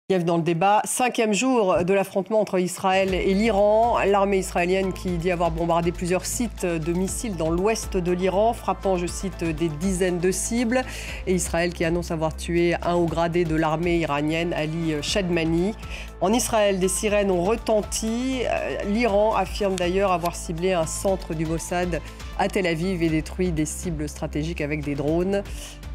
Bienvenue dans le débat. 5e jour de l'affrontement entre Israël et l'Iran. L'armée israélienne qui dit avoir bombardé plusieurs sites de missiles dans l'ouest de l'Iran, frappant, je cite, des dizaines de cibles. Et Israël qui annonce avoir tué un haut gradé de l'armée iranienne, Ali Shadmani. En Israël, des sirènes ont retenti. L'Iran affirme d'ailleurs avoir ciblé un centre du Mossad à Tel Aviv et détruit des cibles stratégiques avec des drones.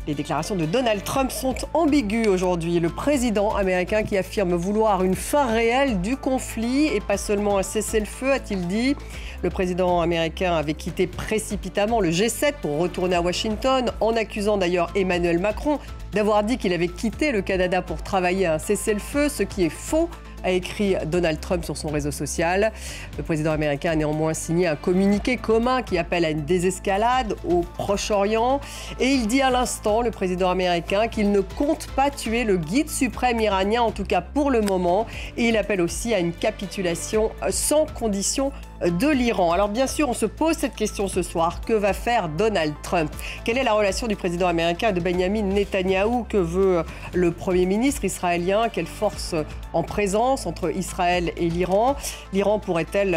Les déclarations de Donald Trump sont ambiguës aujourd'hui. Le président américain qui affirme vouloir une fin réelle du conflit et pas seulement un cessez-le-feu, a-t-il dit. Le président américain avait quitté précipitamment le G7 pour retourner à Washington, en accusant d'ailleurs Emmanuel Macron d'avoir dit qu'il avait quitté le Canada pour travailler à un cessez-le-feu, ce qui est faux, a écrit Donald Trump sur son réseau social. Le président américain a néanmoins signé un communiqué commun qui appelle à une désescalade au Proche-Orient. Et il dit à l'instant, le président américain, qu'il ne compte pas tuer le guide suprême iranien, en tout cas pour le moment. Et il appelle aussi à une capitulation sans condition de l'Iran. Alors bien sûr, on se pose cette question ce soir. Que va faire Donald Trump? Quelle est la relation du président américain et de Benjamin Netanyahou? Que veut le Premier ministre israélien? Quelle force en présence entre Israël et l'Iran? L'Iran pourrait-elle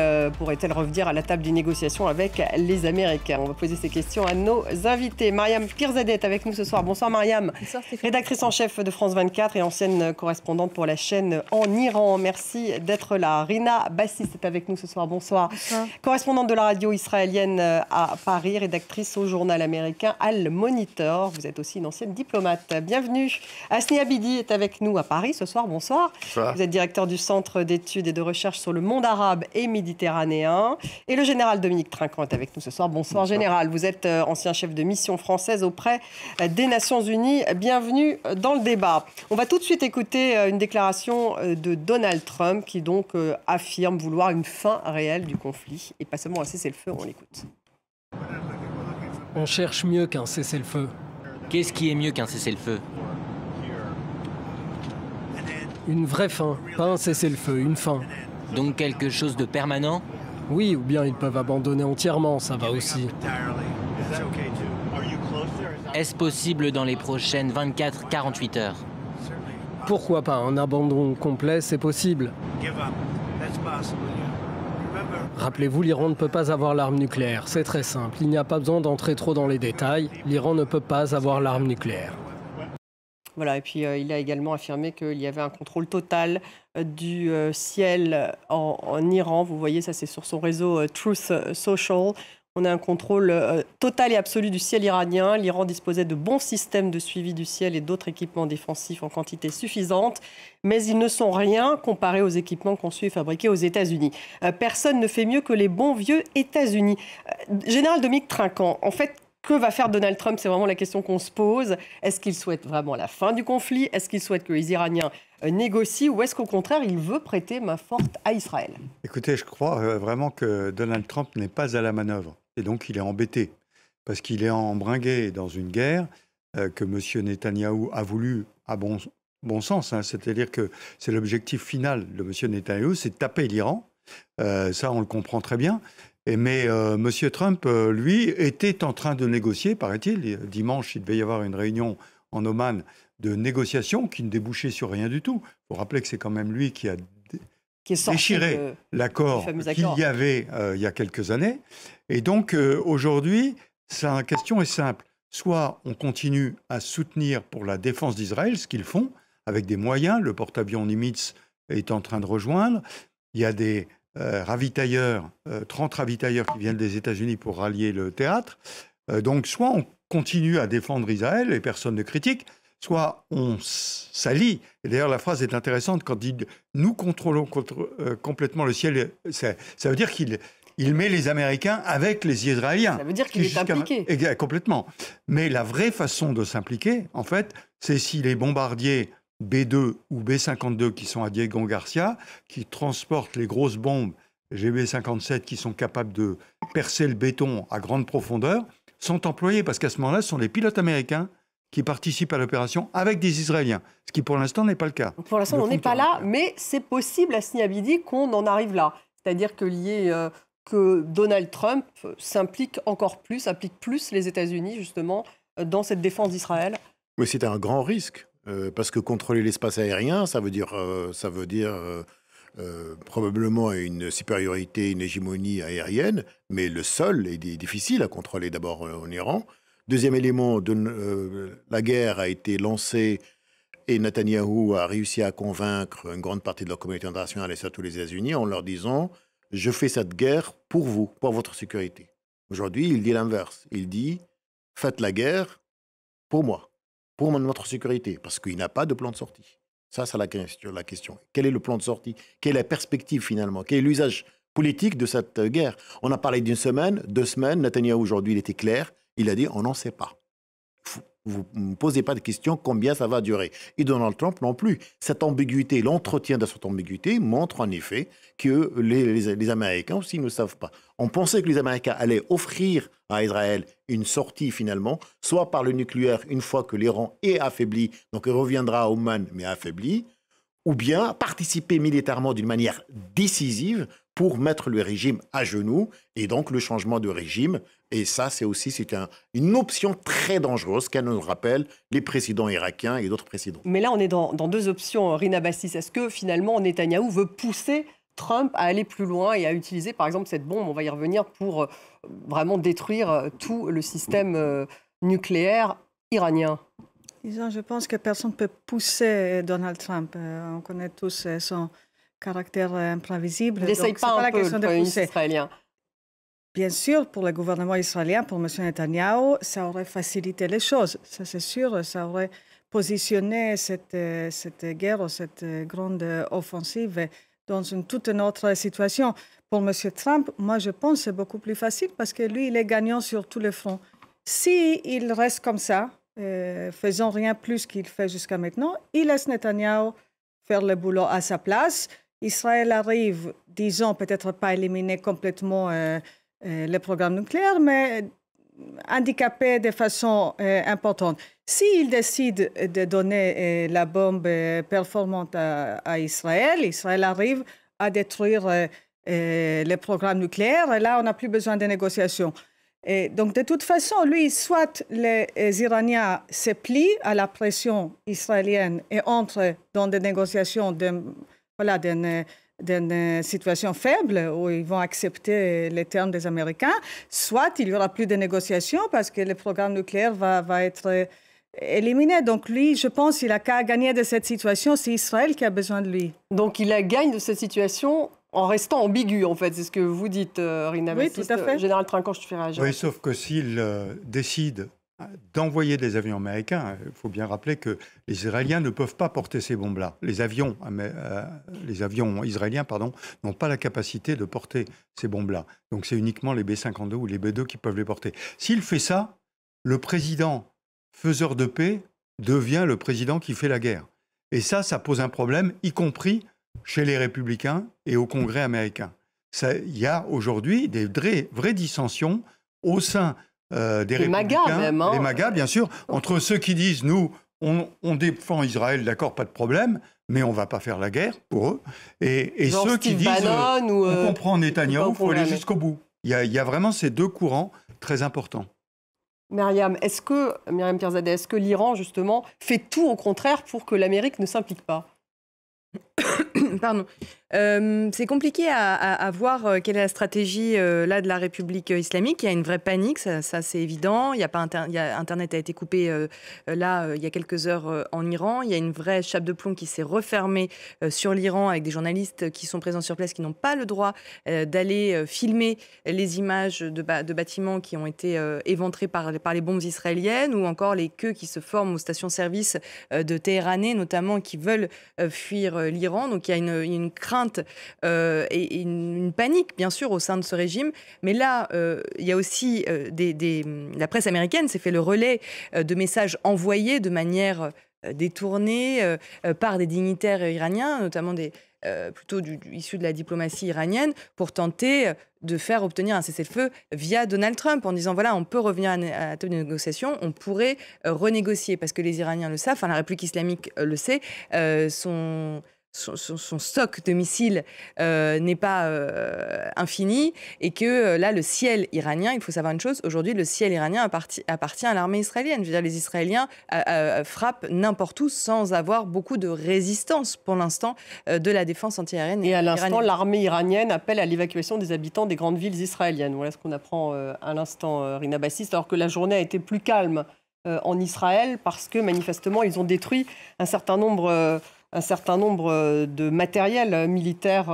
revenir à la table des négociations avec les Américains? On va poser ces questions à nos invités. Mariam Pirzadeh est avec nous ce soir. Bonsoir Mariam. Bonsoir, rédactrice en chef de France 24 et ancienne correspondante pour la chaîne en Iran. Merci d'être là. Rina Bassis est avec nous ce soir. Bonsoir. Correspondante de la radio israélienne à Paris, rédactrice au journal américain Al Monitor. Vous êtes aussi une ancienne diplomate. Bienvenue. Asni Abidi est avec nous à Paris ce soir. Bonsoir. Bonsoir. Vous êtes directeur du Centre d'études et de recherche sur le monde arabe et méditerranéen. Et le général Dominique Trinquant est avec nous ce soir. Bonsoir, général. Vous êtes ancien chef de mission française auprès des Nations Unies. Bienvenue dans le débat. On va tout de suite écouter une déclaration de Donald Trump qui donc affirme vouloir une fin réelle du conflit et pas seulement un cessez-le-feu. On l'écoute. On cherche mieux qu'un cessez-le-feu. Qu'est-ce qui est mieux qu'un cessez-le-feu? Une vraie fin, pas un cessez-le-feu, une fin. Donc quelque chose de permanent? Oui, ou bien ils peuvent abandonner entièrement, ça va aussi. Est-ce possible dans les prochaines 24-48 heures? Pourquoi pas? Un abandon complet, c'est possible. Rappelez-vous, l'Iran ne peut pas avoir l'arme nucléaire. C'est très simple. Il n'y a pas besoin d'entrer trop dans les détails. L'Iran ne peut pas avoir l'arme nucléaire. Voilà, et puis il a également affirmé qu'il y avait un contrôle total du ciel en Iran. Vous voyez, ça c'est sur son réseau Truth Social. On a un contrôle total et absolu du ciel iranien. L'Iran disposait de bons systèmes de suivi du ciel et d'autres équipements défensifs en quantité suffisante. Mais ils ne sont rien comparés aux équipements conçus et fabriqués aux États-Unis. Personne ne fait mieux que les bons vieux États-Unis. Général Dominique Trinquant, en fait, que va faire Donald Trump? C'est vraiment la question qu'on se pose. Est-ce qu'il souhaite vraiment la fin du conflit? Est-ce qu'il souhaite que les Iraniens négocient? Ou est-ce qu'au contraire, il veut prêter main forte à Israël? Écoutez, je crois vraiment que Donald Trump n'est pas à la manœuvre. Et donc, il est embêté. Parce qu'il est embringué dans une guerre que M. Netanyahou a voulu à bon sens. C'est-à-dire que c'est l'objectif final de M. Netanyahou, c'est de taper l'Iran. Ça, on le comprend très bien. Mais M. Trump, lui, était en train de négocier, paraît-il. Dimanche, il devait y avoir une réunion en Oman de négociation qui ne débouchait sur rien du tout. Il faut rappeler que c'est quand même lui qui a déchiré l'accord qu'il y avait il y a quelques années. Et donc, aujourd'hui, la question est simple. Soit on continue à soutenir pour la défense d'Israël, ce qu'ils font, avec des moyens. Le porte-avions Nimitz est en train de rejoindre. Il y a des ravitailleurs, 30 ravitailleurs qui viennent des États-Unis pour rallier le théâtre. Donc, soit on continue à défendre Israël et personne ne critique, soit on s'allie. Et d'ailleurs, la phrase est intéressante quand il dit « nous contrôlons complètement le ciel ». Ça veut dire qu'il met les Américains avec les Israéliens. Ça veut dire qu'il est impliqué. Complètement. Mais la vraie façon de s'impliquer, en fait, c'est si les bombardiers B-2 ou B-52 qui sont à Diego Garcia, qui transportent les grosses bombes GB-57 qui sont capables de percer le béton à grande profondeur, sont employés. Parce qu'à ce moment-là, ce sont les pilotes américains qui participent à l'opération avec des Israéliens, ce qui pour l'instant n'est pas le cas. Pour l'instant, on n'est pas là, mais c'est possible, Asni Abidi, qu'on en arrive là. C'est-à-dire que Donald Trump implique plus les États-Unis, justement, dans cette défense d'Israël. Oui, c'est un grand risque. parce que contrôler l'espace aérien, ça veut dire probablement une supériorité, une hégémonie aérienne, mais le sol est difficile à contrôler d'abord en Iran. Deuxième élément, la guerre a été lancée et Netanyahou a réussi à convaincre une grande partie de la communauté internationale et surtout les États-Unis en leur disant « Je fais cette guerre pour vous, pour votre sécurité ». Aujourd'hui, il dit l'inverse. Il dit « Faites la guerre pour moi, pour notre sécurité », parce qu'il n'a pas de plan de sortie. Ça, c'est la question. Quel est le plan de sortie? Quelle est la perspective finalement? Quel est l'usage politique de cette guerre? On a parlé d'une semaine, 2 semaines. Netanyahou aujourd'hui, il était clair. Il a dit, on n'en sait pas. Vous ne me posez pas de questions combien ça va durer. Et Donald Trump non plus. Cette ambiguïté, l'entretien de cette ambiguïté montre en effet que les Américains aussi ne savent pas. On pensait que les Américains allaient offrir à Israël une sortie finalement, soit par le nucléaire une fois que l'Iran est affaibli, donc il reviendra à Oman mais affaibli, ou bien participer militairement d'une manière décisive pour mettre le régime à genoux et donc le changement de régime. Et ça, c'est une option très dangereuse qu'elle nous rappelle les présidents irakiens et d'autres présidents. Mais là, on est dans 2 options, Rina Bassis. Est-ce que finalement, Netanyahou veut pousser Trump à aller plus loin et à utiliser, par exemple, cette bombe, on va y revenir, pour vraiment détruire tout le système nucléaire iranien? Disons, je pense que personne ne peut pousser Donald Trump. On connaît tous son caractère imprévisible. Il n'essaye pas un peu, le Premier ministre israélien. Bien sûr, pour le gouvernement israélien, pour M. Netanyahou, ça aurait facilité les choses. Ça, c'est sûr, ça aurait positionné cette guerre ou cette grande offensive dans une toute autre situation. Pour M. Trump, moi, je pense que c'est beaucoup plus facile parce que lui, il est gagnant sur tous les fronts. S'il reste comme ça, faisant rien plus qu'il fait jusqu'à maintenant, il laisse Netanyahou faire le boulot à sa place. Israël arrive, disons, peut-être pas éliminer complètement le programme nucléaire, mais handicapé de façon importante. S'il décide de donner la bombe performante à Israël, Israël arrive à détruire le programme nucléaire, et là, on n'a plus besoin de négociations. Et donc, de toute façon, lui, soit les Iraniens se plient à la pression israélienne et entrent dans des négociations d'une situation faible où ils vont accepter les termes des Américains, soit il n'y aura plus de négociations parce que le programme nucléaire va être éliminé. Donc lui, je pense qu'il a qu'à gagner de cette situation, c'est Israël qui a besoin de lui. Donc il gagne de cette situation en restant ambigu, en fait, c'est ce que vous dites, Rina Bassis. Oui, tout à fait. Général Trinquant, je te fais réagir. Oui, sauf que s'il décide d'envoyer des avions américains, il faut bien rappeler que les Israéliens ne peuvent pas porter ces bombes-là. Les avions israéliens n'ont pas la capacité de porter ces bombes-là. Donc c'est uniquement les B-52 ou les B-2 qui peuvent les porter. S'il fait ça, le président faiseur de paix devient le président qui fait la guerre. Et ça pose un problème, y compris chez les républicains et au Congrès américain. Il y a aujourd'hui des vraies dissensions au sein des républicains, MAGA même, hein. Les MAGA, bien sûr, entre ceux qui disent, nous, on défend Israël, d'accord, pas de problème, mais on ne va pas faire la guerre pour eux. Et ceux qui disent, on comprend Netanyahou, il faut aller jusqu'au bout. Il y a vraiment ces 2 courants très importants. Myriam Pierzadeh, est-ce que l'Iran, justement, fait tout au contraire pour que l'Amérique ne s'implique pas? Pardon. C'est compliqué à voir quelle est la stratégie là de la République islamique. Il y a une vraie panique, ça c'est évident. Internet a été coupé là il y a quelques heures en Iran. Il y a une vraie chape de plomb qui s'est refermée sur l'Iran avec des journalistes qui sont présents sur place qui n'ont pas le droit d'aller filmer les images de bâtiments qui ont été éventrés par les bombes israéliennes, ou encore les queues qui se forment aux stations-service de Téhéranais notamment, qui veulent fuir l'Iran. Donc il y a une crainte et une panique, bien sûr, au sein de ce régime. Mais là, il y a aussi la presse américaine s'est fait le relais de messages envoyés de manière détournée par des dignitaires iraniens, notamment plutôt issus de la diplomatie iranienne, pour tenter de faire obtenir un cessez-le-feu via Donald Trump, en disant, voilà, on peut revenir à la table de négociation, on pourrait renégocier, parce que les Iraniens le savent, la République islamique le sait, son stock de missiles n'est pas infini et que là, le ciel iranien, il faut savoir une chose, aujourd'hui, le ciel iranien appartient à l'armée israélienne. Je veux dire, les Israéliens frappent n'importe où sans avoir beaucoup de résistance pour l'instant de la défense antiaérienne. Et à l'instant, l'armée iranienne appelle à l'évacuation des habitants des grandes villes israéliennes. Voilà ce qu'on apprend à l'instant, Rina Bassis, alors que la journée a été plus calme en Israël parce que manifestement, ils ont détruit un certain nombre de matériel militaire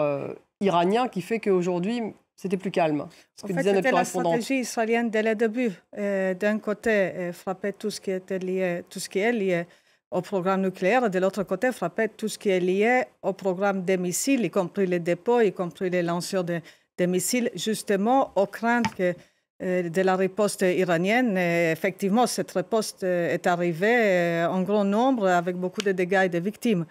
iranien qui fait qu'aujourd'hui, c'était plus calme. En fait, c'était la stratégie israélienne dès le début. D'un côté, frapper tout ce qui est lié au programme nucléaire, de l'autre côté, frapper tout ce qui est lié au programme des missiles, y compris les dépôts, y compris les lanceurs de missiles, justement aux craintes de la riposte iranienne. Et effectivement, cette riposte est arrivée en grand nombre avec beaucoup de dégâts et de victimes.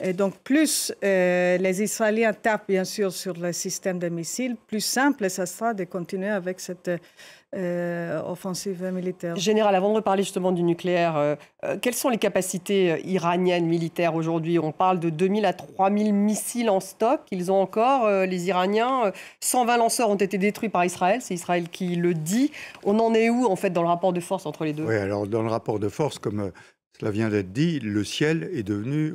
Et donc, plus les Israéliens tapent, bien sûr, sur le système de missiles, plus simple ça sera de continuer avec cette offensive militaire. Général, avant de reparler justement du nucléaire, quelles sont les capacités iraniennes militaires aujourd'hui? On parle de 2000 à 3000 missiles en stock. Ils ont encore, les Iraniens. 120 lanceurs ont été détruits par Israël. C'est Israël qui le dit. On en est où, en fait, dans le rapport de force entre les deux? Oui, alors dans le rapport de force, comme cela vient d'être dit, le ciel est devenu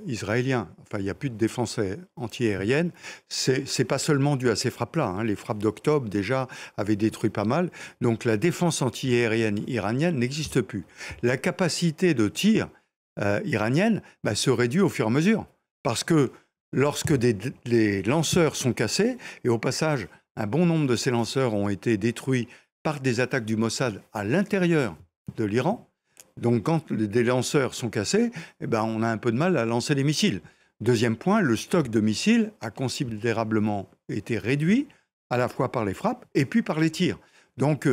israélien. Enfin, il n'y a plus de défense antiaérienne. C'est pas seulement dû à ces frappes-là. Hein. Les frappes d'octobre, déjà, avaient détruit pas mal. Donc, la défense antiaérienne iranienne n'existe plus. La capacité de tir iranienne se réduit au fur et à mesure. Parce que lorsque les lanceurs sont cassés, et au passage, un bon nombre de ces lanceurs ont été détruits par des attaques du Mossad à l'intérieur de l'Iran. Donc, quand des lanceurs sont cassés, on a un peu de mal à lancer les missiles. Deuxième point, le stock de missiles a considérablement été réduit, à la fois par les frappes et puis par les tirs. Donc,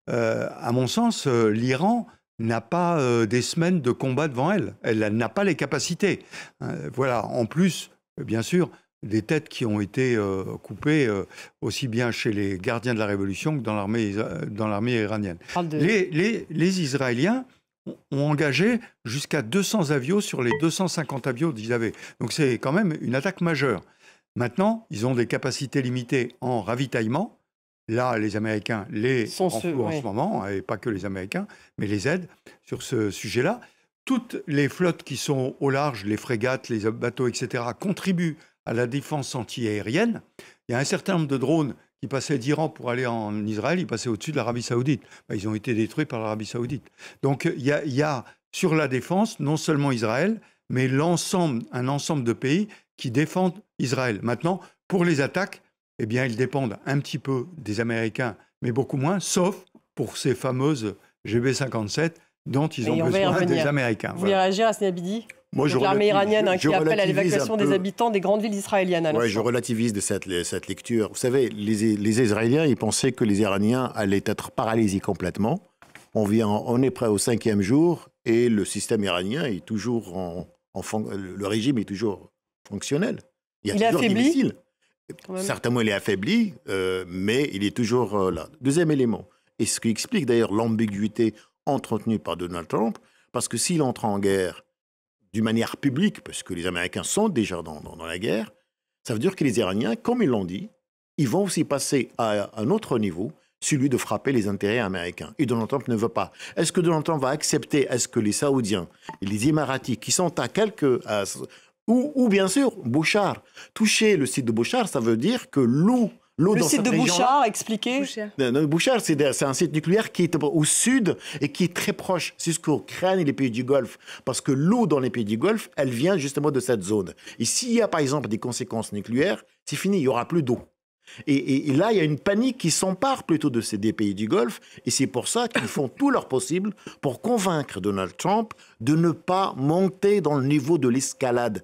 à mon sens, l'Iran n'a pas des semaines de combat devant elle. Elle n'a pas les capacités. Voilà. En plus, bien sûr, des têtes qui ont été coupées aussi bien chez les gardiens de la Révolution que dans l'armée iranienne. Les Israéliens ont engagé jusqu'à 200 avions sur les 250 avions qu'ils avaient. Donc c'est quand même une attaque majeure. Maintenant, ils ont des capacités limitées en ravitaillement. Là, les Américains les enflouent en ce moment, et pas que les Américains, mais les aident sur ce sujet-là. Toutes les flottes qui sont au large, les frégates, les bateaux, etc., contribuent à la défense anti-aérienne. Il y a un certain nombre de drones qui passaient d'Iran pour aller en Israël, ils passaient au-dessus de l'Arabie Saoudite. Ils ont été détruits par l'Arabie Saoudite. Donc il y a sur la défense non seulement Israël, mais un ensemble de pays qui défendent Israël. Maintenant, pour les attaques, ils dépendent un petit peu des Américains, mais beaucoup moins, sauf pour ces fameuses GB-57 dont ils ont besoin des Américains. Vous voulez réagir à Hassan Abidi? L'armée iranienne qui appelle à l'évacuation des habitants des grandes villes israéliennes. Oui, je relativise de cette lecture. Vous savez, les Israéliens, ils pensaient que les Iraniens allaient être paralysés complètement. On est prêt au 5e jour et le système iranien est toujours le régime est toujours fonctionnel. Il y a toujours des missiles. Certainement, il est affaibli, mais il est toujours là. Deuxième élément, et ce qui explique d'ailleurs l'ambiguïté entretenue par Donald Trump, parce que s'il entre en guerre d'une manière publique, parce que les Américains sont déjà dans la guerre, ça veut dire que les Iraniens, comme ils l'ont dit, ils vont aussi passer à un autre niveau, celui de frapper les intérêts américains. Et Donald Trump ne veut pas. Est-ce que Donald Trump va accepter, est-ce que les Saoudiens et les Émiratis, qui sont à quelques... ou bien sûr, Bouchard. Toucher le site de Bouchard, ça veut dire que l'eau le site de Bouchard, expliquez. Bouchard, c'est un site nucléaire qui est au sud et qui est très proche. C'est ce qu'on craint les pays du Golfe. Parce que l'eau dans les pays du Golfe, elle vient justement de cette zone. Et s'il y a par exemple des conséquences nucléaires, c'est fini, il n'y aura plus d'eau. Et là, il y a une panique qui s'empare plutôt des pays du Golfe. Et c'est pour ça qu'ils font tout leur possible pour convaincre Donald Trump de ne pas monter dans le niveau de l'escalade.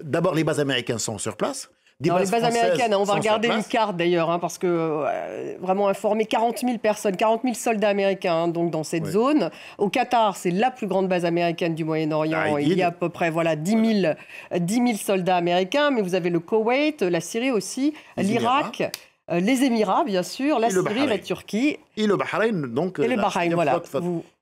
D'abord, les bases américaines sont sur place. Non, les bases américaines, on va regarder une carte d'ailleurs, parce que vraiment informer 40 000 personnes, 40 000 soldats américains donc dans cette zone. Au Qatar, c'est la plus grande base américaine du Moyen-Orient. Il y a à peu près 10 000 soldats américains, mais vous avez le Koweït, la Syrie aussi, l'Irak, les Émirats bien sûr, la Syrie, la Turquie. Et le Bahreïn, donc. Et le Bahreïn, voilà.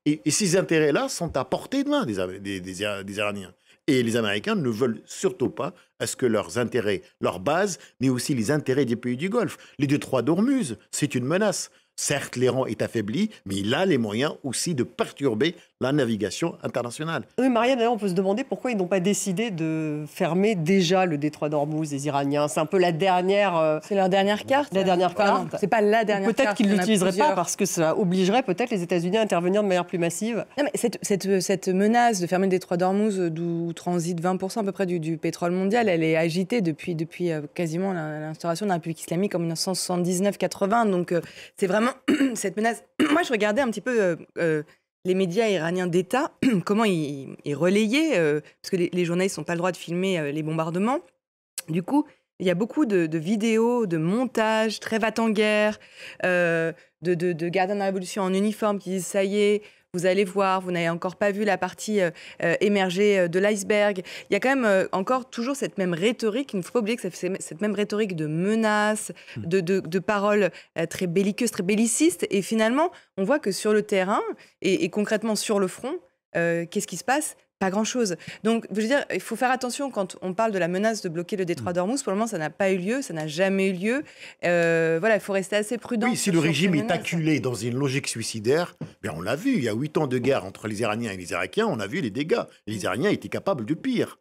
Et ces intérêts-là sont à portée de main des Iraniens. Et les Américains ne veulent surtout pas à ce que leurs intérêts, leurs bases, mais aussi les intérêts des pays du Golfe. Les détroits d'Ormuz, c'est une menace. Certes, l'Iran est affaibli, mais il a les moyens aussi de perturber la navigation internationale. Oui, Marianne, là, on peut se demander pourquoi ils n'ont pas décidé de fermer déjà le détroit d'Ormuz, les Iraniens. C'est un peu la dernière... C'est leur dernière carte. La dernière carte. C'est pas la dernière carte. Peut-être qu'ils ne l'utiliseraient pas parce que ça obligerait peut-être les États-Unis à intervenir de manière plus massive. Non, mais cette menace de fermer le détroit d'Ormuz, d'où transite 20% à peu près du pétrole mondial, elle est agitée depuis quasiment l'instauration de la République islamique en 1979-80. Donc c'est vraiment cette menace. Moi, je regardais un petit peu les médias iraniens d'État, comment ils relayaient, parce que les journalistes n'ont pas le droit de filmer les bombardements. Du coup, il y a beaucoup de vidéos, de montages, très va-t-en-guerre, de gardiens de la Révolution en uniforme qui disent « ça y est, vous allez voir, vous n'avez encore pas vu la partie émergée de l'iceberg ». Il y a quand même encore toujours cette même rhétorique. Il ne faut pas oublier que c'est cette même rhétorique de menaces, de paroles très belliqueuses, très bellicistes. Et finalement, on voit que sur le terrain et concrètement sur le front, qu'est-ce qui se passe ? Pas grand-chose. Donc, je veux dire, il faut faire attention quand on parle de la menace de bloquer le détroit d'Ormuz. Pour le moment, ça n'a pas eu lieu, ça n'a jamais eu lieu. Voilà, il faut rester assez prudent. Oui, si le régime est acculé dans une logique suicidaire, bien on l'a vu, il y a 8 ans de guerre entre les Iraniens et les Irakiens, on a vu les dégâts. Les Iraniens étaient capables du pire.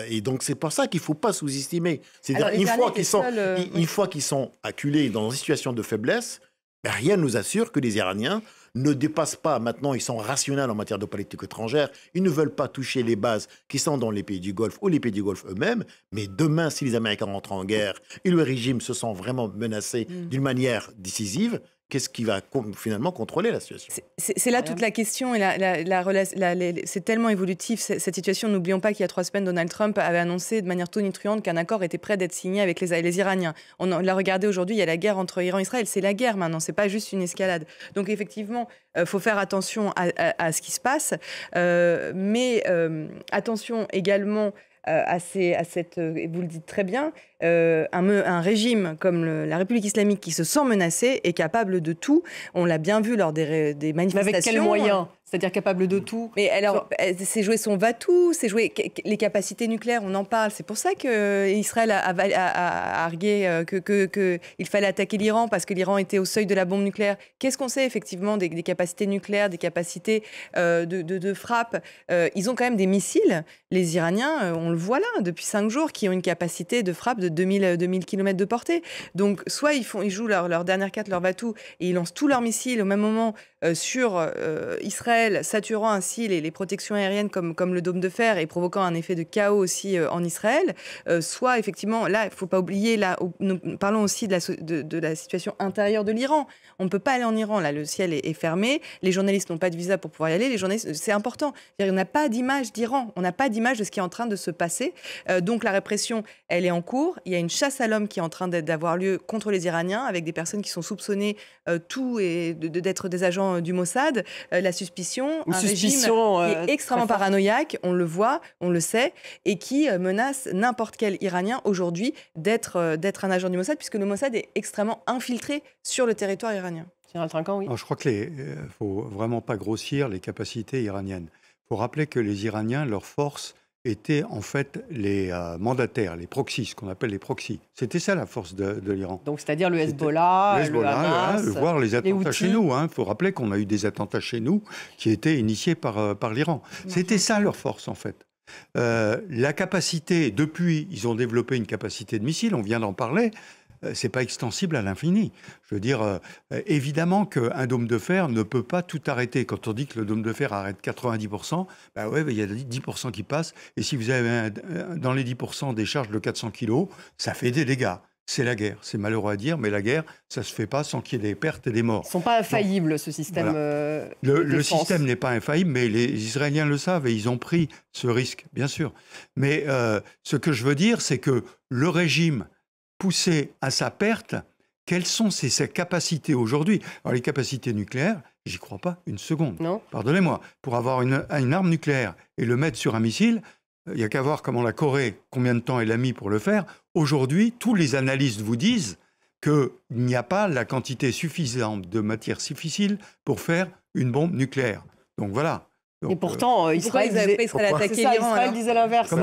Et donc, c'est pour ça qu'il ne faut pas sous-estimer. C'est-à-dire, une fois qu'ils sont acculés dans une situation de faiblesse, ben, rien ne nous assure que les Iraniens ne dépassent pas, maintenant ils sont rationnels en matière de politique étrangère, ils ne veulent pas toucher les bases qui sont dans les pays du Golfe ou les pays du Golfe eux-mêmes, mais demain, si les Américains rentrent en guerre et le régime se sent vraiment menacé d'une manière décisive, qu'est-ce qui va finalement contrôler la situation? C'est là toute la question. Et c'est tellement évolutif, cette situation. N'oublions pas qu'il y a 3 semaines, Donald Trump avait annoncé de manière tonitruante qu'un accord était prêt d'être signé avec les Iraniens. On l'a regardé aujourd'hui, il y a la guerre entre Iran et Israël. C'est la guerre maintenant, c'est pas juste une escalade. Donc effectivement, il faut faire attention à ce qui se passe. Mais attention également à cette, vous le dites très bien, un régime comme la République islamique qui se sent menacé est capable de tout. On l'a bien vu lors des manifestations. Mais avec quels moyens ? C'est-à-dire capable de tout. Mais alors, c'est jouer son va-tout, c'est jouer les capacités nucléaires, on en parle. C'est pour ça qu'Israël a argué qu'il fallait attaquer l'Iran parce que l'Iran était au seuil de la bombe nucléaire. Qu'est-ce qu'on sait effectivement des capacités nucléaires, des capacités de frappe? Ils ont quand même des missiles. Les Iraniens, on le voit là, depuis 5 jours, qui ont une capacité de frappe de 2000 km de portée. Donc, soit ils jouent leur dernière carte, leur va-tout, et ils lancent tous leurs missiles au même moment sur Israël, saturant ainsi les protections aériennes comme le dôme de fer et provoquant un effet de chaos aussi en Israël. Soit, effectivement, là, il ne faut pas oublier, là, nous parlons aussi de la situation intérieure de l'Iran. On ne peut pas aller en Iran, là, le ciel est fermé, les journalistes n'ont pas de visa pour pouvoir y aller, les journalistes, c'est important. On n'a pas d'image d'Iran, on n'a pas d'image de ce qui est en train de se passer. Donc la répression, elle est en cours. Il y a une chasse à l'homme qui est en train d'avoir lieu contre les Iraniens, avec des personnes qui sont soupçonnées d'être des agents du Mossad. La suspicion, un régime qui est extrêmement paranoïaque, on le voit, on le sait, et qui menace n'importe quel Iranien aujourd'hui d'être un agent du Mossad, puisque le Mossad est extrêmement infiltré sur le territoire iranien. Oui. Alors, je crois qu'il ne faut vraiment pas grossir les capacités iraniennes. Il faut rappeler que les Iraniens, leur force étaient en fait les mandataires, les proxys, ce qu'on appelle les proxys. C'était ça la force de l'Iran. Donc c'est-à-dire le Hezbollah, le Hamas, voire les attentats chez nous. Il faut rappeler qu'on a eu des attentats chez nous qui étaient initiés par l'Iran. C'était ça leur force en fait. La capacité, depuis, ils ont développé une capacité de missile, on vient d'en parler. C'est pas extensible à l'infini. Je veux dire, évidemment qu'un dôme de fer ne peut pas tout arrêter. Quand on dit que le dôme de fer arrête 90%, bah ouais, il y a 10% qui passent. Et si vous avez dans les 10% des charges de 400 kilos, ça fait des dégâts. C'est la guerre. C'est malheureux à dire, mais la guerre, ça se fait pas sans qu'il y ait des pertes et des morts. Ils ne sont pas infaillibles, ce système. Voilà. Le système n'est pas infaillible, mais les Israéliens le savent et ils ont pris ce risque, bien sûr. Mais ce que je veux dire, c'est que le régime poussé à sa perte, quelles sont ses capacités aujourd'hui? Alors les capacités nucléaires, j'y crois pas une seconde. Non. Pardonnez-moi, pour avoir une arme nucléaire et le mettre sur un missile, il n'y a qu'à voir comment la Corée, combien de temps elle a mis pour le faire. Aujourd'hui, tous les analystes vous disent qu'il n'y a pas la quantité suffisante de matière difficile pour faire une bombe nucléaire. Donc voilà. Donc, et pourtant, Israël disait l'inverse.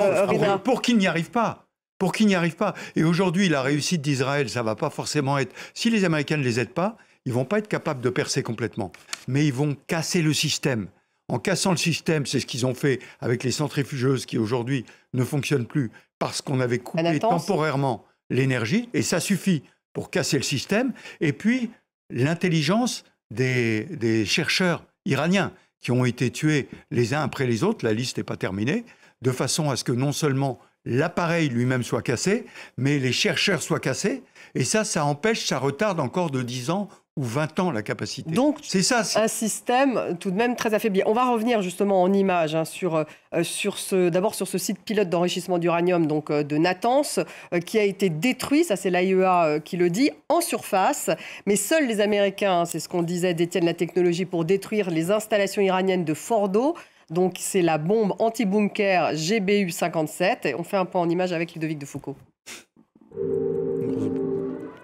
Pour qu'il n'y arrive pas. Pour qu'il n'y arrive pas. Et aujourd'hui, la réussite d'Israël, ça ne va pas forcément être... Si les Américains ne les aident pas, ils ne vont pas être capables de percer complètement. Mais ils vont casser le système. En cassant le système, c'est ce qu'ils ont fait avec les centrifugeuses qui aujourd'hui ne fonctionnent plus parce qu'on avait coupé temporairement l'énergie. Et ça suffit pour casser le système. Et puis, l'intelligence des chercheurs iraniens qui ont été tués les uns après les autres, la liste n'est pas terminée, de façon à ce que non seulement l'appareil lui-même soit cassé, mais les chercheurs soient cassés. Et ça empêche, ça retarde encore de 10 ans ou 20 ans la capacité. Donc, c'est ça, un système tout de même très affaibli. On va revenir justement en images d'abord sur ce site pilote d'enrichissement d'uranium donc, de Natanz, qui a été détruit, ça c'est l'AIEA qui le dit, en surface. Mais seuls les Américains, c'est ce qu'on disait, détiennent la technologie pour détruire les installations iraniennes de Fordo. Donc c'est la bombe anti-bunker GBU-57. Et on fait un point en image avec Ludovic de Foucauld.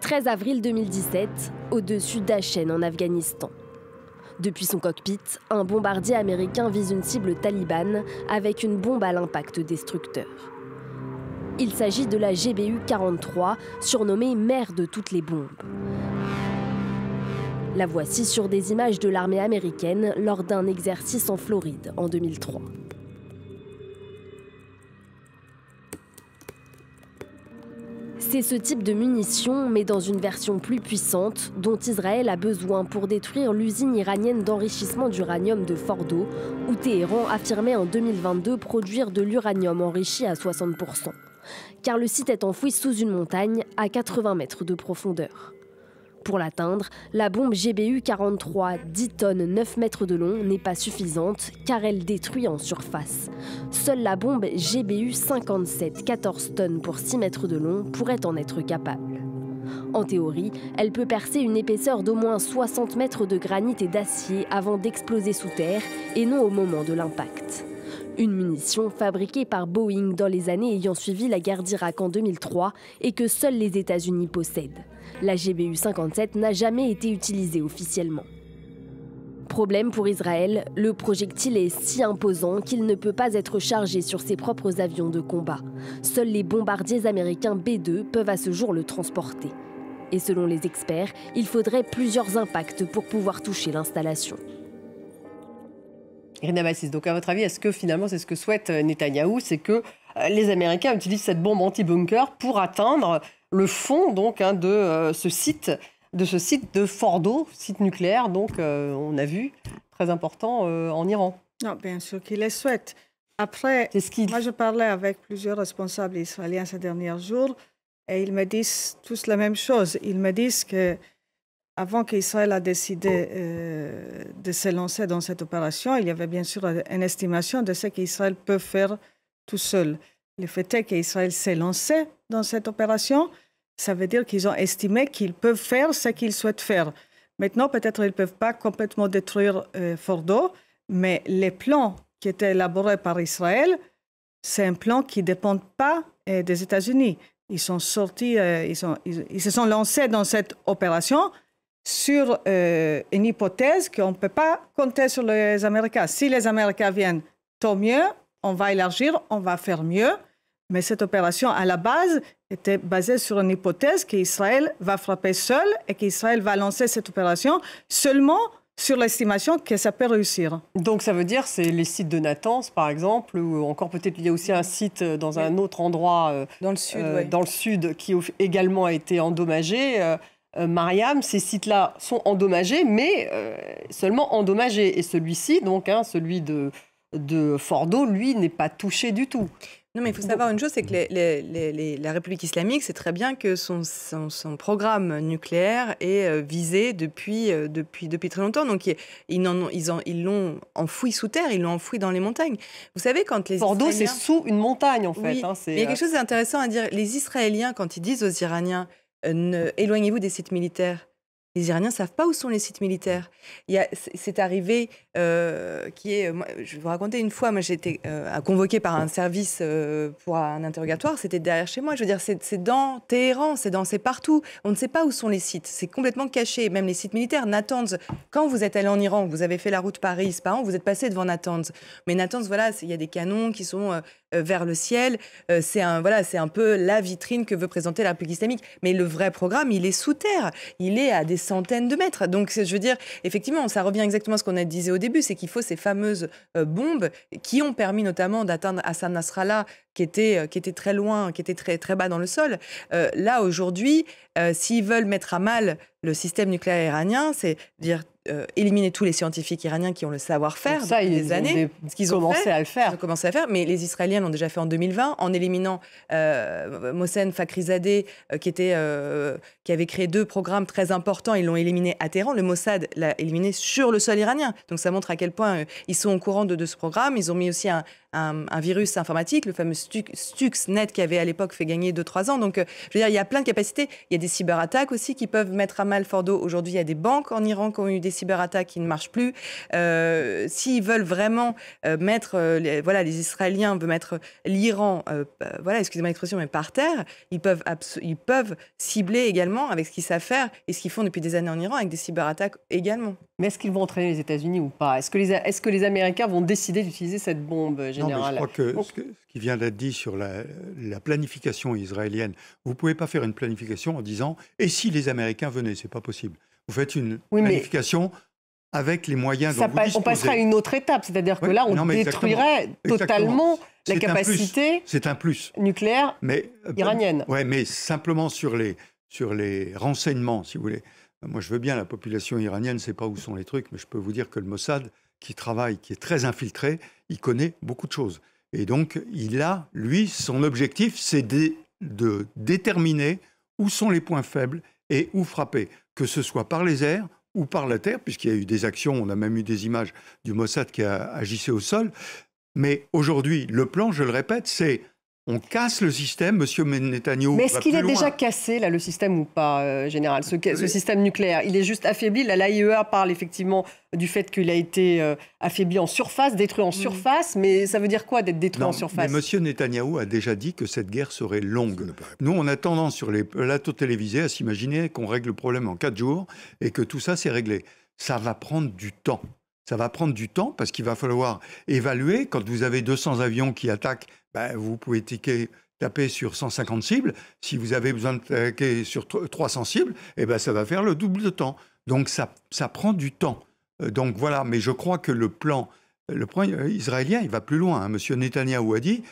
13 avril 2017, au-dessus d'Achen en Afghanistan. Depuis son cockpit, un bombardier américain vise une cible talibane avec une bombe à l'impact destructeur. Il s'agit de la GBU-43, surnommée mère de toutes les bombes. La voici sur des images de l'armée américaine lors d'un exercice en Floride en 2003. C'est ce type de munitions, mais dans une version plus puissante, dont Israël a besoin pour détruire l'usine iranienne d'enrichissement d'uranium de Fordo, où Téhéran affirmait en 2022 produire de l'uranium enrichi à 60%. Car le site est enfoui sous une montagne à 80 mètres de profondeur. Pour l'atteindre, la bombe GBU-43, 10 tonnes 9 mètres de long, n'est pas suffisante car elle détruit en surface. Seule la bombe GBU-57, 14 tonnes pour 6 mètres de long, pourrait en être capable. En théorie, elle peut percer une épaisseur d'au moins 60 mètres de granit et d'acier avant d'exploser sous terre et non au moment de l'impact. Une munition fabriquée par Boeing dans les années ayant suivi la guerre d'Irak en 2003 et que seuls les États-Unis possèdent. La GBU-57 n'a jamais été utilisée officiellement. Problème pour Israël, le projectile est si imposant qu'il ne peut pas être chargé sur ses propres avions de combat. Seuls les bombardiers américains B-2 peuvent à ce jour le transporter. Et selon les experts, il faudrait plusieurs impacts pour pouvoir toucher l'installation. Irina Bassis, donc à votre avis, est-ce que finalement c'est ce que souhaite Netanyahou, c'est que les Américains utilisent cette bombe anti-bunker pour atteindre le fond donc, de ce site de Fordo, site nucléaire, donc on a vu, très important en Iran. Non, bien sûr qu'ils le souhaitent. Après, moi je parlais avec plusieurs responsables israéliens ces derniers jours et ils me disent tous la même chose. Ils me disent que avant qu'Israël a décidé de se lancer dans cette opération, il y avait bien sûr une estimation de ce qu'Israël peut faire tout seul. Le fait est qu'Israël s'est lancé dans cette opération, ça veut dire qu'ils ont estimé qu'ils peuvent faire ce qu'ils souhaitent faire. Maintenant, peut-être ils ne peuvent pas complètement détruire Fordo, mais les plans qui étaient élaborés par Israël, c'est un plan qui ne dépend pas des États-Unis. Ils sont sortis, ils se sont lancés dans cette opération sur une hypothèse qu'on ne peut pas compter sur les Américains. Si les Américains viennent, tant mieux, on va élargir, on va faire mieux. Mais cette opération, à la base, était basée sur une hypothèse qu'Israël va frapper seul et qu'Israël va lancer cette opération seulement sur l'estimation que ça peut réussir. Donc ça veut dire c'est les sites de Natanz, par exemple, ou encore peut-être il y a aussi un site dans un autre endroit dans le sud, qui également a été endommagé. Mariam, ces sites-là sont endommagés, mais seulement endommagés. Et celui-ci, donc, celui de Fordo, lui, n'est pas touché du tout. Non, mais il faut savoir une chose, c'est que la République islamique sait très bien que son programme nucléaire est visé depuis très longtemps. Donc, ils l'ont enfoui sous terre, ils l'ont enfoui dans les montagnes. Vous savez, quand les Fordo, Israéliens... c'est sous une montagne, en fait. Oui, mais il y a quelque chose d'intéressant à dire. Les Israéliens, quand ils disent aux Iraniens éloignez-vous des sites militaires, les Iraniens ne savent pas où sont les sites militaires. C'est arrivé moi, je vais vous raconter une fois, moi j'ai été convoquée par un service pour un interrogatoire, c'était derrière chez moi. Je veux dire, c'est dans Téhéran, c'est partout. On ne sait pas où sont les sites, c'est complètement caché. Même les sites militaires, Natanz, quand vous êtes allé en Iran, vous avez fait la route Paris-Ispahan, vous êtes passé devant Natanz. Mais Natanz, voilà, il y a des canons qui sont vers le ciel. C'est un peu la vitrine que veut présenter la République islamique. Mais le vrai programme, il est sous terre. Il est à des centaines de mètres. Donc, je veux dire, effectivement, ça revient exactement à ce qu'on a disait au début, c'est qu'il faut ces fameuses bombes qui ont permis notamment d'atteindre Hassan Nasrallah, qui était très loin, qui était très, très bas dans le sol. Là, aujourd'hui, s'ils veulent mettre à mal le système nucléaire iranien, c'est dire éliminer tous les scientifiques iraniens qui ont le savoir-faire depuis des années. Ils ont commencé à le faire. Ils ont commencé à faire, mais les Israéliens l'ont déjà fait en 2020 en éliminant Mohsen Fakhrizadeh, qui avait créé 2 programmes très importants. Ils l'ont éliminé à Téhéran. Le Mossad l'a éliminé sur le sol iranien. Donc ça montre à quel point ils sont au courant de ce programme. Ils ont mis aussi un virus informatique, le fameux Stuxnet, qui avait à l'époque fait gagner 2-3 ans. Donc, je veux dire, il y a plein de capacités. Il y a des cyberattaques aussi qui peuvent mettre à mal Fordo. Aujourd'hui, il y a des banques en Iran qui ont eu des cyberattaques qui ne marchent plus. S'ils veulent vraiment mettre, les Israéliens veulent mettre l'Iran, excusez-moi l'expression, mais par terre, ils peuvent cibler également avec ce qu'ils savent faire et ce qu'ils font depuis des années en Iran avec des cyberattaques également. Mais est-ce qu'ils vont entraîner les États-Unis ou pas ? Est-ce que les Américains vont décider d'utiliser cette bombe générale ? Non, mais je crois que ce qui vient d'être dit sur la planification israélienne, vous ne pouvez pas faire une planification en disant « et si les Américains venaient ?» Ce n'est pas possible. Vous faites une planification avec les moyens dont vous disposez. On passerait à une autre étape, c'est-à-dire que là, on détruirait totalement la capacité nucléaire iranienne. Oui, mais simplement sur les renseignements, si vous voulez. Moi, je veux bien, la population iranienne ne sait pas où sont les trucs, mais je peux vous dire que le Mossad, qui travaille, qui est très infiltré, il connaît beaucoup de choses. Et donc, son objectif, c'est de déterminer où sont les points faibles et où frapper, que ce soit par les airs ou par la terre, puisqu'il y a eu des actions, on a même eu des images du Mossad qui agissait au sol. Mais aujourd'hui, le plan, je le répète, c'est on casse le système, M. Netanyahou. Mais est-ce qu'il est déjà cassé, là, le système ou pas, général, ce système nucléaire? Il est juste affaibli. L'AIEA parle effectivement du fait qu'il a été affaibli en surface, détruit en surface. Mais ça veut dire quoi d'être détruit en surface? Mais M. Netanyahou a déjà dit que cette guerre serait longue. Nous, on a tendance sur les plateaux télévisés à s'imaginer qu'on règle le problème en 4 jours et que tout ça, c'est réglé. Ça va prendre du temps. Ça va prendre du temps parce qu'il va falloir évaluer. Quand vous avez 200 avions qui attaquent, vous pouvez taper sur 150 cibles. Si vous avez besoin de taper sur 300 cibles, ça va faire le double de temps. Donc ça prend du temps. Donc voilà, mais je crois que le plan israélien, il va plus loin. Monsieur Netanyahou a dit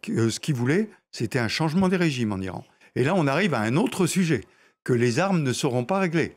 que ce qu'il voulait, c'était un changement des régimes en Iran. Et là, on arrive à un autre sujet, que les armes ne seront pas réglées.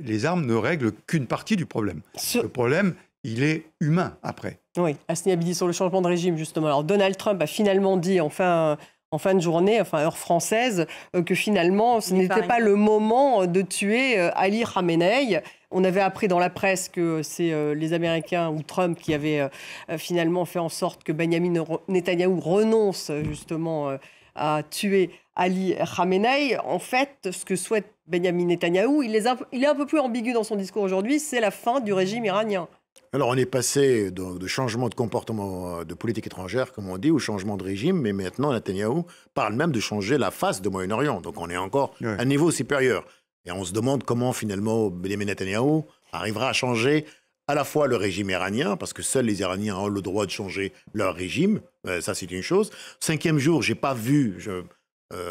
Les armes ne règlent qu'une partie du problème. Le problème, il est humain après. Oui, Hasni Abidi, sur le changement de régime, justement. Alors, Donald Trump a finalement dit, en fin de journée, heure française, que finalement, ce n'était pas le moment de tuer Ali Khamenei. On avait appris dans la presse que c'est les Américains ou Trump qui avaient finalement fait en sorte que Benyamin Netanyahou renonce justement à tuer Ali Khamenei. En fait, ce que souhaite Benyamin Netanyahou, il est un peu plus ambigu dans son discours aujourd'hui, c'est la fin du régime iranien. Alors, on est passé de changement de comportement de politique étrangère, comme on dit, au changement de régime, mais maintenant, Netanyahou parle même de changer la face du Moyen-Orient. Donc, on est encore à un niveau supérieur. Et on se demande comment, finalement, Benyamin Netanyahou arrivera à changer à la fois le régime iranien, parce que seuls les Iraniens ont le droit de changer leur régime. Ça, c'est une chose. 5e jour, je n'ai pas vu...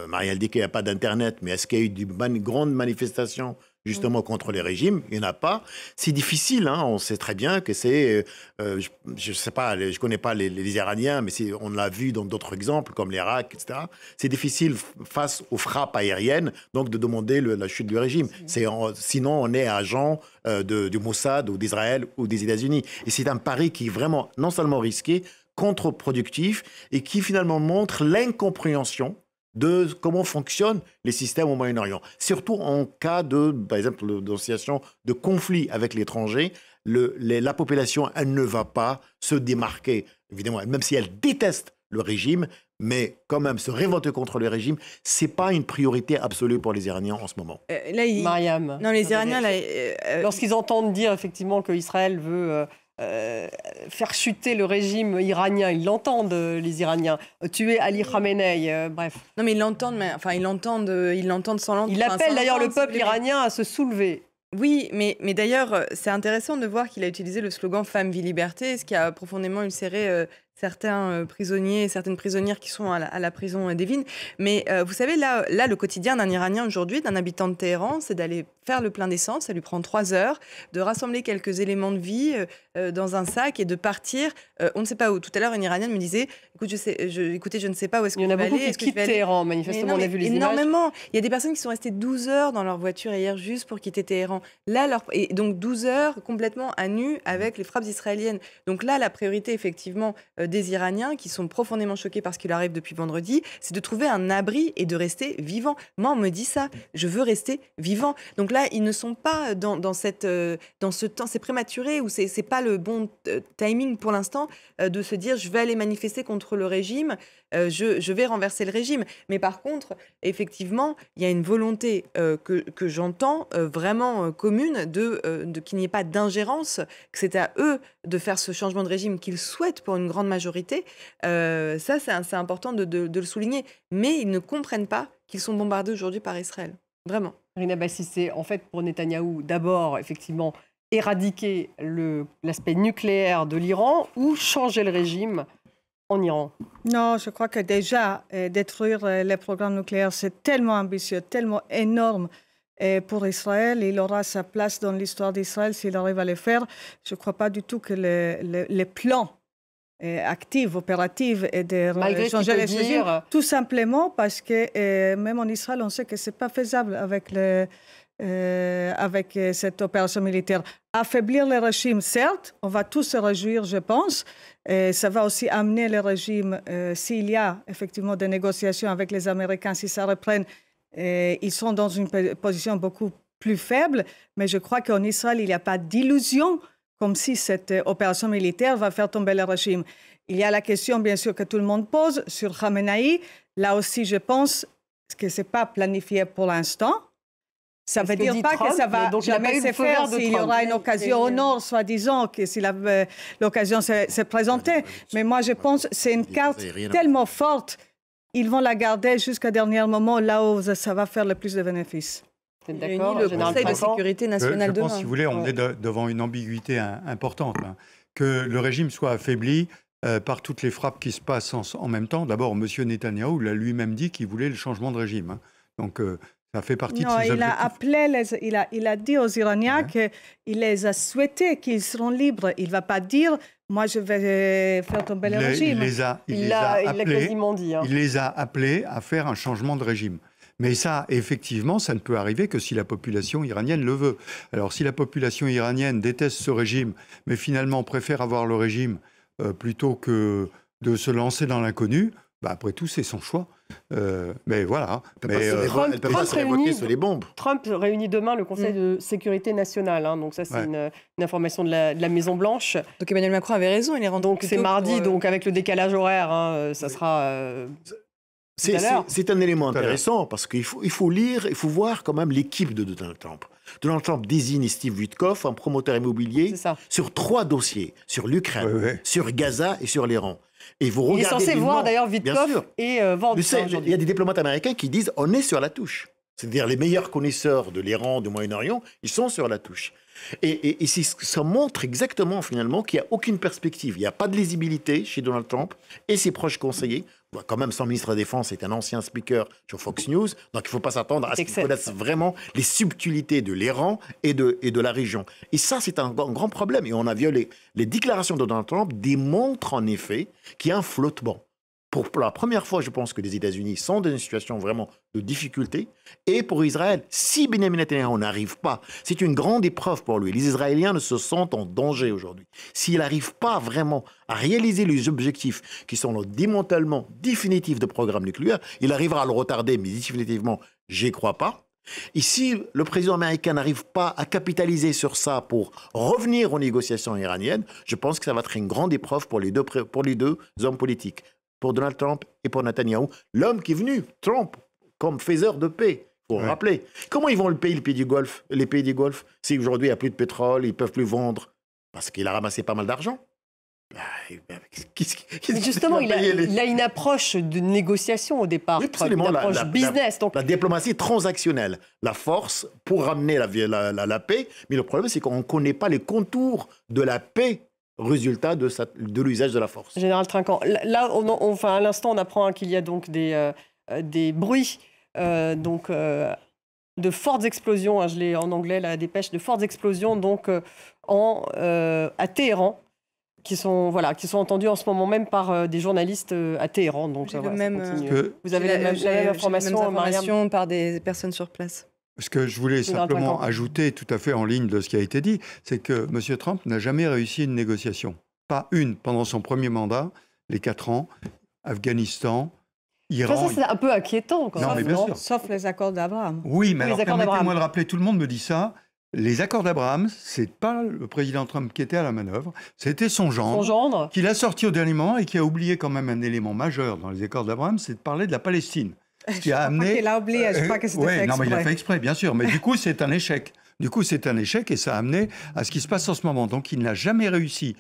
Marielle dit qu'il n'y a pas d'Internet, mais est-ce qu'il y a eu de grandes manifestations justement contre les régimes? Il n'y en a pas. C'est difficile, on sait très bien que c'est... je ne sais pas, je ne connais pas les Iraniens, mais on l'a vu dans d'autres exemples, comme l'Irak, etc. C'est difficile face aux frappes aériennes, donc de demander la chute du régime. Sinon, on est agent du Mossad ou d'Israël ou des États-Unis. Et c'est un pari qui est vraiment non seulement risqué, contre-productif, et qui finalement montre l'incompréhension de comment fonctionnent les systèmes au Moyen-Orient. Surtout en cas par exemple, d'association de conflit avec l'étranger, la population, elle ne va pas se démarquer, évidemment, même si elle déteste le régime, mais quand même se révolter contre le régime, c'est pas une priorité absolue pour les Iraniens en ce moment. Mariam. Non, les Iraniens... Lorsqu'ils entendent dire effectivement qu'Israël veut faire chuter le régime iranien. Ils l'entendent, les Iraniens. Tuer Ali Khamenei, bref. Non, mais ils l'entendent, ils l'entendent sans l'entendre. Il appelle d'ailleurs le peuple iranien à se soulever. Oui, mais d'ailleurs, c'est intéressant de voir qu'il a utilisé le slogan « Femme, vie, liberté », ce qui a profondément ulcéré certains prisonniers et certaines prisonnières qui sont à la prison d'Evin. Mais vous savez, là, le quotidien d'un Iranien aujourd'hui, d'un habitant de Téhéran, c'est d'aller faire le plein d'essence. Ça lui prend 3 heures, de rassembler quelques éléments de vie dans un sac et de partir. On ne sait pas où. Tout à l'heure, une Iranienne me disait « Écoutez, je ne sais pas où est-ce que je vais aller. » Il y en a beaucoup qui quittent Téhéran, manifestement, on a vu les images. Énormément. Il y a des personnes qui sont restées 12 heures dans leur voiture hier juste pour quitter Téhéran. Là, et donc 12 heures complètement à nu avec les frappes israéliennes. Donc là, la priorité, effectivement, des Iraniens qui sont profondément choqués par ce qui leur arrive depuis vendredi, c'est de trouver un abri et de rester vivant. Moi, on me dit ça, je veux rester vivant. Donc là, ils ne sont pas dans ce temps, c'est prématuré ou c'est pas le bon timing pour l'instant de se dire je vais aller manifester contre le régime, je vais renverser le régime. Mais par contre, effectivement, il y a une volonté que j'entends vraiment commune de qu'il n'y ait pas d'ingérence, que c'est à eux de faire ce changement de régime qu'ils souhaitent pour une grande majorité. Ça, c'est important de le souligner. Mais ils ne comprennent pas qu'ils sont bombardés aujourd'hui par Israël. Vraiment. Rina Bassi, c'est en fait pour Netanyahou, d'abord, effectivement, éradiquer l'aspect nucléaire de l'Iran ou changer le régime en Iran? Non, je crois que déjà, détruire les programmes nucléaires, c'est tellement ambitieux, tellement énorme pour Israël. Il aura sa place dans l'histoire d'Israël s'il arrive à le faire. Je ne crois pas du tout que les plans actifs, opératifs, et de changer les régimes, tout simplement parce que même en Israël, on sait que ce n'est pas faisable avec cette opération militaire. Affaiblir le régime, certes, on va tous se réjouir, je pense. Ça va aussi amener le régime, s'il y a effectivement des négociations avec les Américains, si ça reprenne, ils sont dans une position beaucoup plus faible. Mais je crois qu'en Israël, il n'y a pas d'illusion comme si cette opération militaire va faire tomber le régime. Il y a la question, bien sûr, que tout le monde pose sur Khamenei. Là aussi, je pense que ce n'est pas planifié pour l'instant. Ça ne veut dire pas que ça va jamais se faire s'il y aura une occasion au nord, soi-disant, que si l'occasion s'est présentée. Mais moi, je pense que c'est une carte tellement forte, ils vont la garder jusqu'au dernier moment, là où ça va faire le plus de bénéfices. D'accord, le Conseil de sécurité nationale je pense, si vous voulez, on est devant une ambiguïté importante. Hein. Que le régime soit affaibli par toutes les frappes qui se passent en même temps. D'abord, M. Netanyahou l'a lui-même dit qu'il voulait le changement de régime. Hein. Donc, ça fait partie de ses objectifs. Il a dit aux Iraniens qu'il les a souhaités qu'ils seront libres. Il ne va pas dire « moi, je vais faire tomber le régime ». Il l'a quasiment dit. Hein. Il les a appelés à faire un changement de régime. Mais ça, effectivement, ça ne peut arriver que si la population iranienne le veut. Alors, si la population iranienne déteste ce régime, mais finalement préfère avoir le régime plutôt que de se lancer dans l'inconnu, après tout, c'est son choix. Mais voilà. Elle ne peut pas se révoquer sur les bombes. Trump réunit demain le Conseil de sécurité nationale. Hein, donc ça, c'est une information de la Maison-Blanche. Donc Emmanuel Macron avait raison. Il est rendu donc c'est mardi, donc avec le décalage horaire, hein, ça sera... C'est un élément intéressant parce qu'il faut lire, il faut voir quand même l'équipe de Donald Trump. Donald Trump désigne Steve Witkoff, un promoteur immobilier, sur 3 dossiers, sur l'Ukraine, sur Gaza et sur l'Iran. Et vous regardez, il est censé voir d'ailleurs Witkoff et vendre. Il y a des diplomates américains qui disent on est sur la touche. C'est-à-dire les meilleurs connaisseurs de l'Iran, du Moyen-Orient, ils sont sur la touche. Et ça montre exactement finalement qu'il n'y a aucune perspective. Il n'y a pas de lisibilité chez Donald Trump et ses proches conseillers. Quand même, son ministre de la Défense est un ancien speaker sur Fox News, donc il ne faut pas s'attendre à ce qu'il connaisse vraiment les subtilités de l'Iran et de la région. Et ça, c'est un grand problème. Et on a violé. Les déclarations de Donald Trump démontrent en effet qu'il y a un flottement. Pour la première fois, je pense que les États-Unis sont dans une situation vraiment de difficulté. Et pour Israël, si Benjamin Netanyahu n'arrive pas, c'est une grande épreuve pour lui. Les Israéliens se sentent en danger aujourd'hui. S'il n'arrive pas vraiment à réaliser les objectifs qui sont le démantèlement définitif de programme nucléaire, il arrivera à le retarder, mais définitivement, j'y crois pas. Et si le président américain n'arrive pas à capitaliser sur ça pour revenir aux négociations iraniennes, je pense que ça va être une grande épreuve pour les deux hommes politiques. Pour Donald Trump et pour Netanyahou, l'homme qui est venu, Trump, comme faiseur de paix, il faut le rappeler. Comment ils vont le payer, les pays du Golfe, si aujourd'hui il n'y a plus de pétrole, ils ne peuvent plus vendre parce qu'il a ramassé pas mal d'argent. Mais justement, il a une approche de négociation au départ, oui, absolument, une approche business. Donc... La diplomatie transactionnelle, la force pour ramener la paix. Mais le problème, c'est qu'on ne connaît pas les contours de la paix, résultat de l'usage de la force. Général Trinquant, là, enfin, à l'instant, on apprend qu'il y a donc des bruits de fortes explosions, je l'ai en anglais, la dépêche, de fortes explosions donc, à Téhéran, qui sont entendus en ce moment même par des journalistes à Téhéran. Donc, vous avez la même information, Mariam, par des personnes sur place. Ce que je voulais simplement ajouter, tout à fait en ligne de ce qui a été dit, c'est que M. Trump n'a jamais réussi une négociation. Pas une pendant son premier mandat, les 4 ans, Afghanistan, Iran... Ça, c'est un peu inquiétant. Quand même, bien sûr. Sauf les accords d'Abraham. Oui, mais alors permettez-moi de rappeler, tout le monde me dit ça, les accords d'Abraham, c'est pas le président Trump qui était à la manœuvre, c'était son gendre. Qui l'a sorti au dernier moment et qui a oublié quand même un élément majeur dans les accords d'Abraham, c'est de parler de la Palestine. Ce qui a amené... Il a oublié, je crois que c'était fait exprès. Non, mais il a fait exprès, bien sûr, mais du coup, c'est un échec. Et ça a amené à ce qui se passe en ce moment. Donc, il n'a jamais réussi.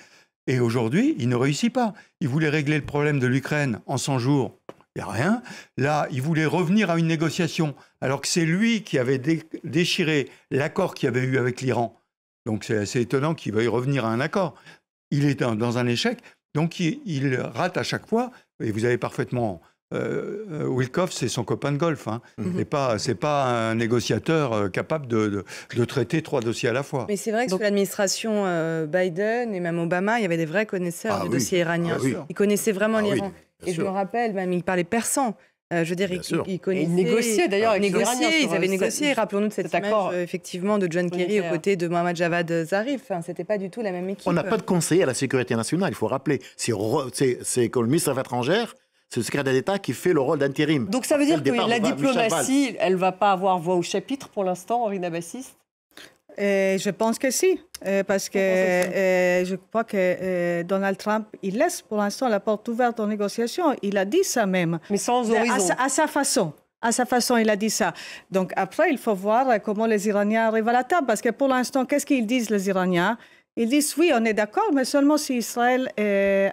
Et aujourd'hui, il ne réussit pas. Il voulait régler le problème de l'Ukraine en 100 jours. Il n'y a rien. Là, il voulait revenir à une négociation, alors que c'est lui qui avait déchiré l'accord qu'il y avait eu avec l'Iran. Donc, c'est assez étonnant qu'il veuille revenir à un accord. Il est dans un échec, donc il rate à chaque fois. Et vous avez parfaitement... Wilkoff, c'est son copain de golf. Hein. C'est pas un négociateur capable de traiter 3 dossiers à la fois. Mais c'est vrai que sous l'administration Biden et même Obama, il y avait des vrais connaisseurs du dossier iranien. Ils connaissaient vraiment l'Iran. Et je me rappelle, même, ils parlaient persan. Je veux dire, ils connaissaient... Ils négociaient d'ailleurs avec les Iraniens. Ils avaient négocié. Rappelons-nous de cet accord effectivement de John Kerry aux côtés de Mohammad Javad Zarif. Enfin, c'était pas du tout la même équipe. On n'a pas de conseiller à la sécurité nationale, il faut rappeler. C'est comme le ministre des Affaires étrangères, c'est le secrétaire d'État qui fait le rôle d'intérim. Donc ça veut dire que la diplomatie, elle ne va pas avoir voix au chapitre pour l'instant, Henri Nabassiste ? Je pense que si, parce que je crois que Donald Trump, il laisse pour l'instant la porte ouverte aux négociations. Il a dit ça même. Mais sans horizon. À sa façon. À sa façon, il a dit ça. Donc après, il faut voir comment les Iraniens arrivent à la table. Parce que pour l'instant, qu'est-ce qu'ils disent, les Iraniens ? Ils disent, oui, on est d'accord, mais seulement si Israël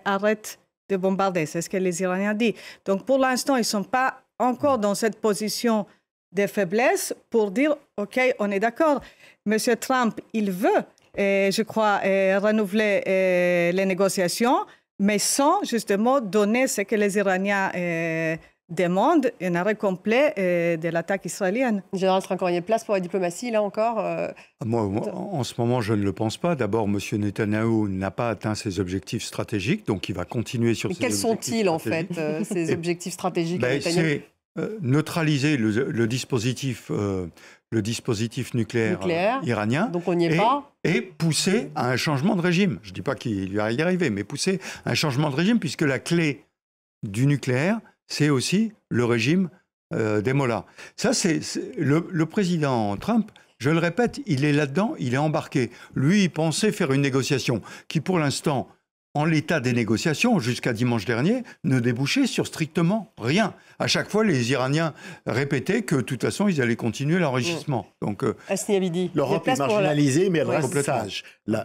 arrête de bombarder. C'est ce que les Iraniens disent. Donc pour l'instant, ils ne sont pas encore dans cette position de faiblesse pour dire, OK, on est d'accord. Monsieur Trump, il veut, je crois, renouveler les négociations, mais sans justement donner ce que les Iraniens demandent, un arrêt complet de l'attaque israélienne. Général Trinquant, il y a place pour la diplomatie, là encore Moi, en ce moment, je ne le pense pas. D'abord, M. Netanyahou n'a pas atteint ses objectifs stratégiques, donc il va continuer sur ses objectifs stratégiques. Quels sont-ils, en fait, ces objectifs stratégiques? C'est neutraliser le dispositif nucléaire iranien. Donc on n'y est pas. Et pousser à un changement de régime. Je ne dis pas qu'il va y arriver, mais pousser à un changement de régime, puisque la clé du nucléaire, c'est aussi le régime des mollahs. Ça, c'est le président Trump, je le répète, il est là-dedans, il est embarqué. Lui, il pensait faire une négociation qui, pour l'instant, en l'état des négociations, jusqu'à dimanche dernier, ne débouchait sur strictement rien. À chaque fois, les Iraniens répétaient que, de toute façon, ils allaient continuer l'enrichissement. Donc, Asni Abidi. L'Europe est marginalisée, mais elle reste sage. Elle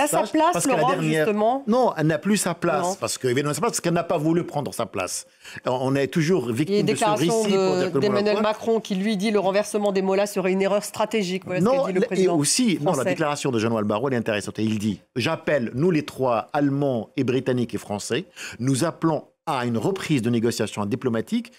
a sa place, l'Europe, justement. Non, elle n'a plus sa place, parce qu'elle n'a pas voulu prendre sa place. On est toujours victime de ce récit. Il y a une déclaration d'Emmanuel Macron qui, lui, dit le renversement des mollahs serait une erreur stratégique. Voilà ce qu'a dit le président français. La déclaration de Jean-Noël Barrot est intéressante. Et il dit, j'appelle, nous les trois, Allemands et Britanniques et Français, nous appelons à une reprise de négociations diplomatiques.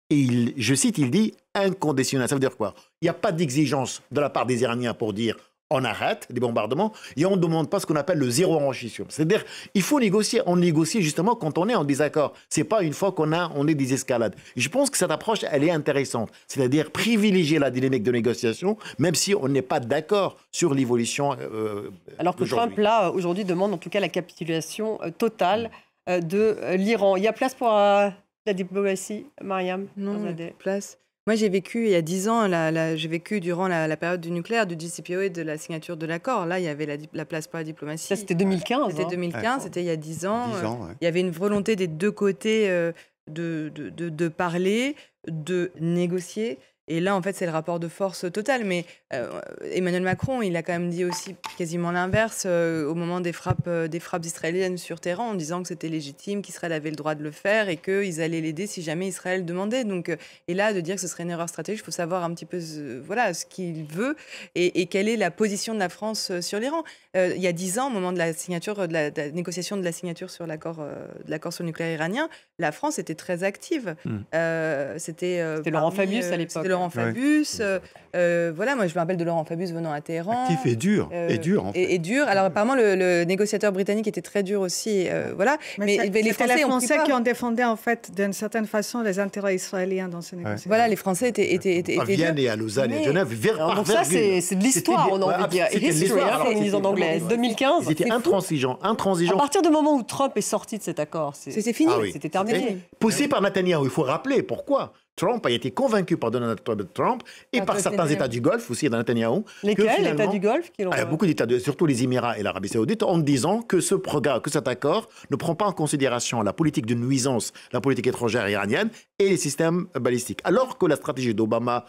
Et je cite, il dit inconditionnel. Ça veut dire quoi? Il n'y a pas d'exigence de la part des Iraniens pour dire on arrête les bombardements et on ne demande pas ce qu'on appelle le zéro enrichissement. C'est-à-dire il faut négocier. On négocie justement quand on est en désaccord. Ce n'est pas une fois on est des escalades. Et je pense que cette approche, elle est intéressante. C'est-à-dire privilégier la dynamique de négociation, même si on n'est pas d'accord sur l'évolution. Alors que Trump, là, aujourd'hui, demande en tout cas la capitulation totale de l'Iran. Il y a place pour la diplomatie, Mariam? Non, place. Moi, j'ai vécu il y a 10 ans, j'ai vécu durant la période du nucléaire, du JCPOA et de la signature de l'accord. Là, il y avait la place pour la diplomatie. Ça, c'était 2015. C'était 2015, c'était il y a 10 ans. Il y avait une volonté des deux côtés de parler, de négocier. Et là, en fait, c'est le rapport de force total. Mais Emmanuel Macron, il a quand même dit aussi quasiment l'inverse au moment des frappes israéliennes sur Téhéran, en disant que c'était légitime, qu'Israël avait le droit de le faire et qu'ils allaient l'aider si jamais Israël demandait. Donc, et là, de dire que ce serait une erreur stratégique, il faut savoir un petit peu ce qu'il veut et quelle est la position de la France sur l'Iran. Il y a 10 ans, au moment de la signature, de la négociation de la signature sur l'accord sur le nucléaire iranien, la France était très active. C'était Laurent Fabius à l'époque. C'était Laurent Fabius. Voilà, moi je me rappelle de Laurent Fabius venant à Téhéran. Actif et dur. En fait. Et dur. Alors apparemment le négociateur britannique était très dur aussi. Voilà. Mais les Français qui ont défendu en fait d'une certaine façon les intérêts israéliens dans ces négociations. Voilà, les Français étaient à Vienne et à Lausanne et à Genève. Donc ça c'est de l'histoire, on a envie de dire. History, comme ils disent en anglais. 2015. Ils étaient intransigeants. À partir du moment où Trump est sorti de cet accord, c'était fini. C'était terminé. Poussé par Netanyahou, il faut rappeler pourquoi. Trump a été convaincu par Donald Trump et par certains États du Golfe, aussi dans Netanyahou. Lesquels, États du Golfe beaucoup d'États, surtout les Émirats et l'Arabie Saoudite, en disant que cet accord ne prend pas en considération la politique de nuisance, la politique étrangère iranienne et les systèmes balistiques. Alors que la stratégie d'Obama,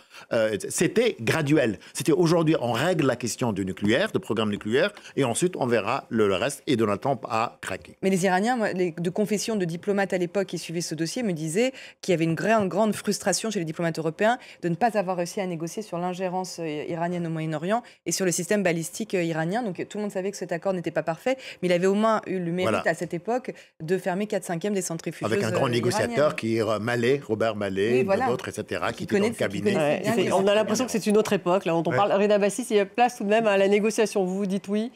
c'était graduel. C'était aujourd'hui, on règle la question du nucléaire, du programme nucléaire, et ensuite on verra le reste. Et Donald Trump a craqué. Mais les Iraniens, de confession de diplomates à l'époque qui suivaient ce dossier, me disaient qu'il y avait une grande frustration chez les diplomates européens de ne pas avoir réussi à négocier sur l'ingérence iranienne au Moyen-Orient et sur le système balistique iranien. Donc tout le monde savait que cet accord n'était pas parfait, mais il avait au moins eu le mérite à cette époque de fermer 4/5 des centrifugeuses avec un grand négociateur qui est Robert Mallet, d'autres, etc., qui était dans le cabinet. On a l'impression que c'est une autre époque. Là, on parle, Rina Bassis, il y a place tout de même à la négociation. Vous dites oui.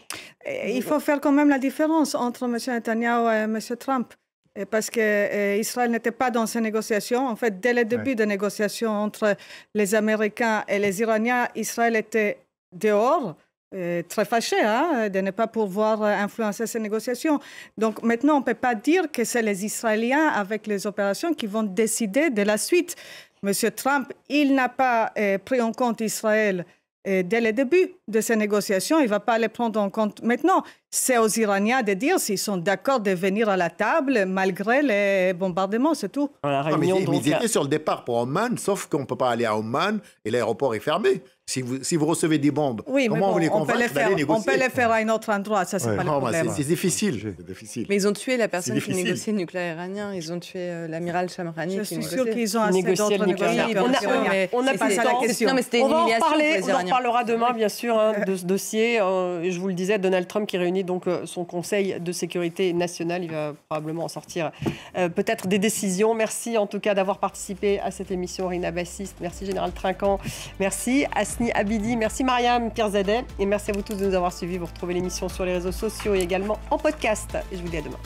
Il faut faire quand même la différence entre M. Netanyahu et M. Trump. Parce qu'Israël n'était pas dans ces négociations. En fait, dès le début des négociations entre les Américains et les Iraniens, Israël était dehors, très fâché de ne pas pouvoir influencer ces négociations. Donc maintenant, on ne peut pas dire que c'est les Israéliens, avec les opérations, qui vont décider de la suite. M. Trump, il n'a pas pris en compte Israël dès le début de ces négociations. Il ne va pas les prendre en compte maintenant. C'est aux Iraniens de dire s'ils sont d'accord de venir à la table malgré les bombardements, c'est tout. Mais ils étaient sur le départ pour Oman, sauf qu'on ne peut pas aller à Oman et l'aéroport est fermé. Si vous recevez des bombes, comment vous les convaincre d'aller négocier? On peut les faire à un autre endroit, ça c'est pas le problème. C'est difficile. Mais ils ont tué la personne qui négociait le nucléaire iranien, ils ont tué l'amiral Shamrani. Je suis sûre qu'ils ont assez d'autres négociateurs. On n'a pas la question. On en reparlera demain, bien sûr, de ce dossier. Je vous le disais, Donald Trump qui réunit donc son Conseil de sécurité nationale. Il va probablement en sortir peut-être des décisions. Merci en tout cas d'avoir participé à cette émission, Rina Bassis. Merci Général Trinquant. Merci Asni Abidi. Merci Mariam Pirzadeh. Et merci à vous tous de nous avoir suivis. Vous retrouvez l'émission sur les réseaux sociaux et également en podcast. Et je vous dis à demain.